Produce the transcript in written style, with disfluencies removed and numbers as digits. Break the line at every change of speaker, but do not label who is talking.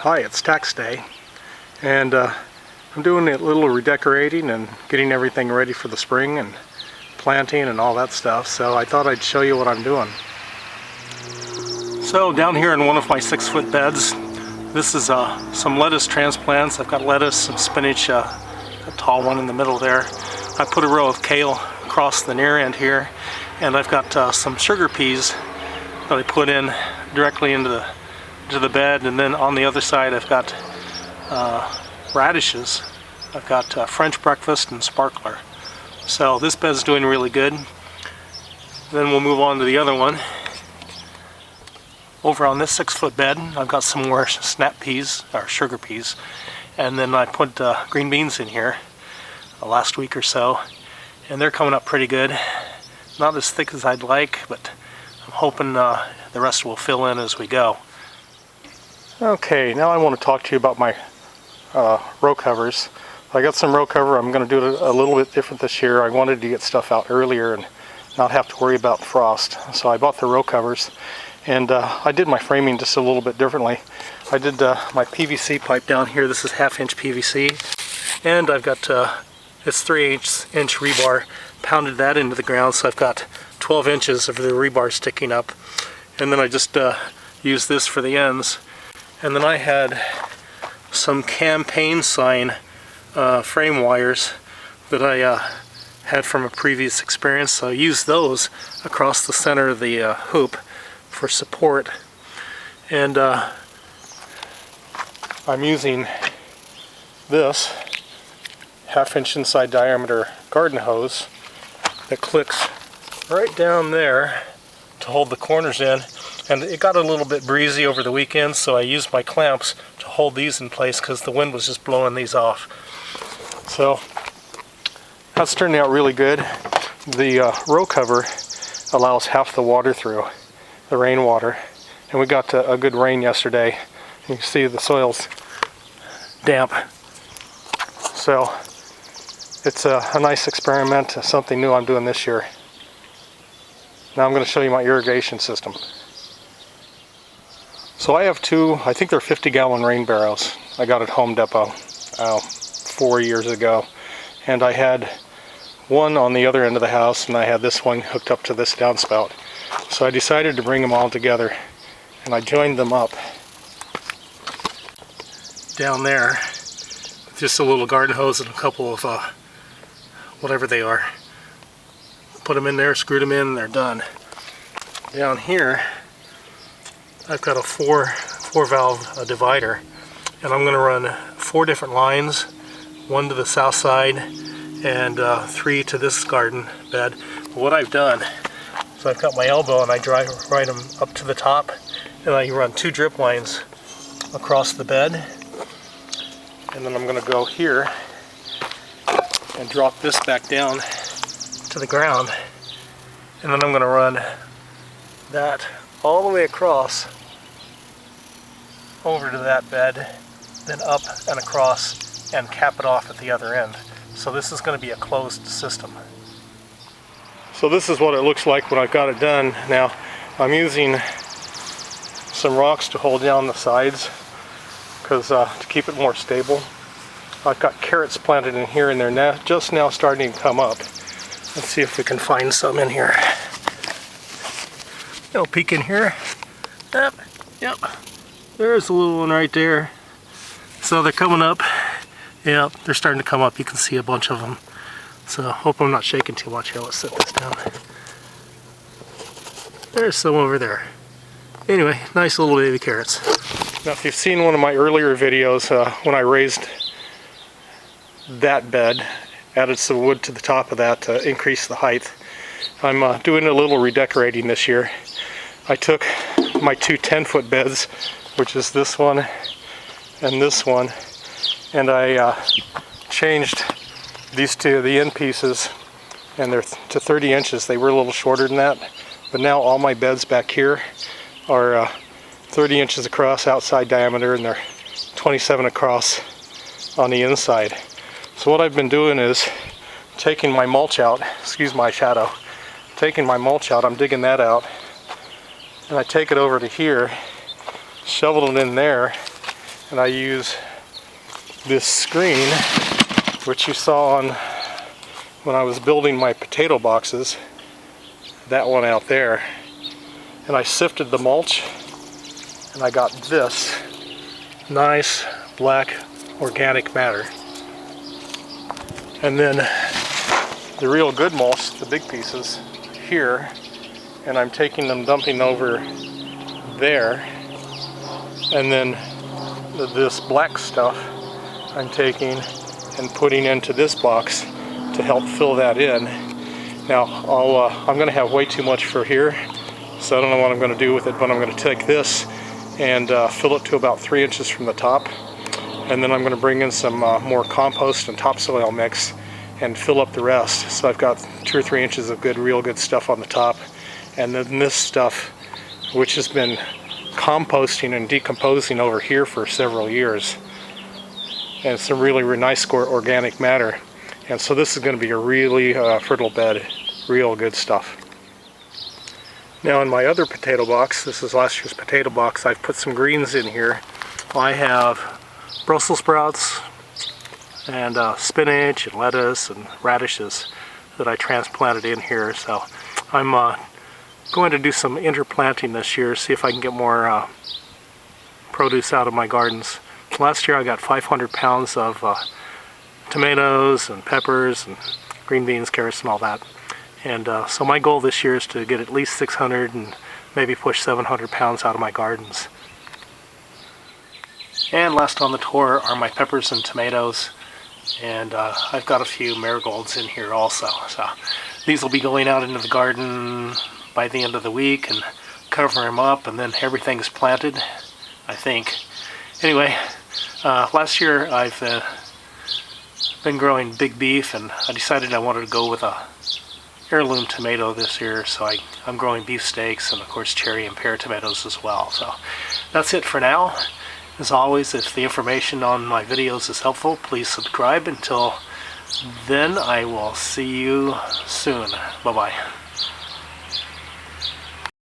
Hi, it's tax day, and I'm doing a little redecorating and getting everything ready for the spring and planting and all that stuff, so I thought I'd show you what I'm doing. So down here in one of my 6-foot beds, this is some lettuce transplants. I've got lettuce, some spinach, a tall one in the middle there. I put a row of kale across the near end here, and I've got some sugar peas that I put in directly into the bed, and then on the other side I've got radishes. I've got French breakfast and sparkler. So this bed's doing really good. Then we'll move on to the other one. Over on this 6-foot bed, I've got some more snap peas, or sugar peas, and then I put green beans in here last week or so, and they're coming up pretty good. Not as thick as I'd like, but I'm hoping the rest will fill in as we go. Okay, now I want to talk to you about my row covers. I got some row cover. I'm going to do it a little bit different this year. I wanted to get stuff out earlier and not have to worry about frost. So I bought the row covers, and I did my framing just a little bit differently. I did my PVC pipe down here. This is 1/2-inch PVC, and I've got it's 3/8-inch rebar. Pounded that into the ground, so I've got 12 inches of the rebar sticking up, and then I just used this for the ends. And then I had some campaign sign frame wires that I had from a previous experience, so I used those across the center of the hoop for support. And I'm using this 1/2-inch inside diameter garden hose that clicks right down there to hold the corners in. And it got a little bit breezy over the weekend, so I used my clamps to hold these in place because the wind was just blowing these off. So that's turning out really good. The row cover allows half the water through, the rainwater, and we got a good rain yesterday. You can see the soil's damp. So it's a nice experiment, something new I'm doing this year. Now I'm going to show you my irrigation system. So I have two, I think they're 50-gallon rain barrels. I got at Home Depot 4 years ago. And I had one on the other end of the house, and I had this one hooked up to this downspout. So I decided to bring them all together, and I joined them up down there with just a little garden hose and a couple of whatever they are. Put them in there, screwed them in, and they're done. Down here I've got a four valve divider, and I'm going to run 4 different lines, 1 to the south side and 3 to this garden bed. But what I've done is I've got my elbow and I ride them up to the top, and I run 2 drip lines across the bed, and then I'm going to go here and drop this back down to the ground, and then I'm going to run that all the way across over to that bed, then up and across, and cap it off at the other end. So this is going to be a closed system. So this is what it looks like when I've got it done. Now I'm using some rocks to hold down the sides because to keep it more stable. I've got carrots planted in here, and they're just now starting to come up. Let's see if we can find some in here. I'll peek in here. Yep. There's a little one right there. So they're coming up. Yep, they're starting to come up. You can see a bunch of them. So hope I'm not shaking too much here. Let's set this down. There's some over there. Anyway, nice little baby carrots. Now if you've seen one of my earlier videos when I raised that bed, added some wood to the top of that to increase the height, I'm doing a little redecorating this year. I took my 2 10-foot beds, which is this one and this one, and I changed these two, the end pieces, and they're to 30 inches. They were a little shorter than that, but now all my beds back here are 30 inches across outside diameter, and they're 27 across on the inside. So what I've been doing is taking my mulch out, excuse my shadow, taking my mulch out, I'm digging that out, and I take it over to here, shovel it in there, and I use this screen, which you saw on when I was building my potato boxes, that one out there, and I sifted the mulch and I got this nice black organic matter. And then the real good mulch, the big pieces, here, and I'm taking them, dumping over there, and then this black stuff I'm taking and putting into this box to help fill that in. Now I'm going to have way too much for here, so I don't know what I'm going to do with it, but I'm going to take this and fill it to about 3 inches from the top, and then I'm going to bring in some more compost and topsoil mix and fill up the rest. So I've got 2 or 3 inches of good, real good stuff on the top, and then this stuff, which has been composting and decomposing over here for several years, and some really, really nice organic matter. And so this is going to be a really fertile bed, real good stuff. Now in my other potato box, this is last year's potato box, I've put some greens in here. I have Brussels sprouts and spinach and lettuce and radishes that I transplanted in here. So I'm going to do some interplanting this year, see if I can get more produce out of my gardens. Last year I got 500 pounds of tomatoes and peppers and green beans, carrots and all that. And so my goal this year is to get at least 600 and maybe push 700 pounds out of my gardens. And last on the tour are my peppers and tomatoes, and I've got a few marigolds in here also. So these will be going out into the garden by the end of the week and cover them up, and then everything's planted, I think. Anyway, last year I've been growing big beef, and I decided I wanted to go with a heirloom tomato this year, so I'm growing beef steaks and of course cherry and pear tomatoes as well. So that's it for now. As always, if the information on my videos is helpful, please subscribe. Until then, I will see you soon. Bye-bye.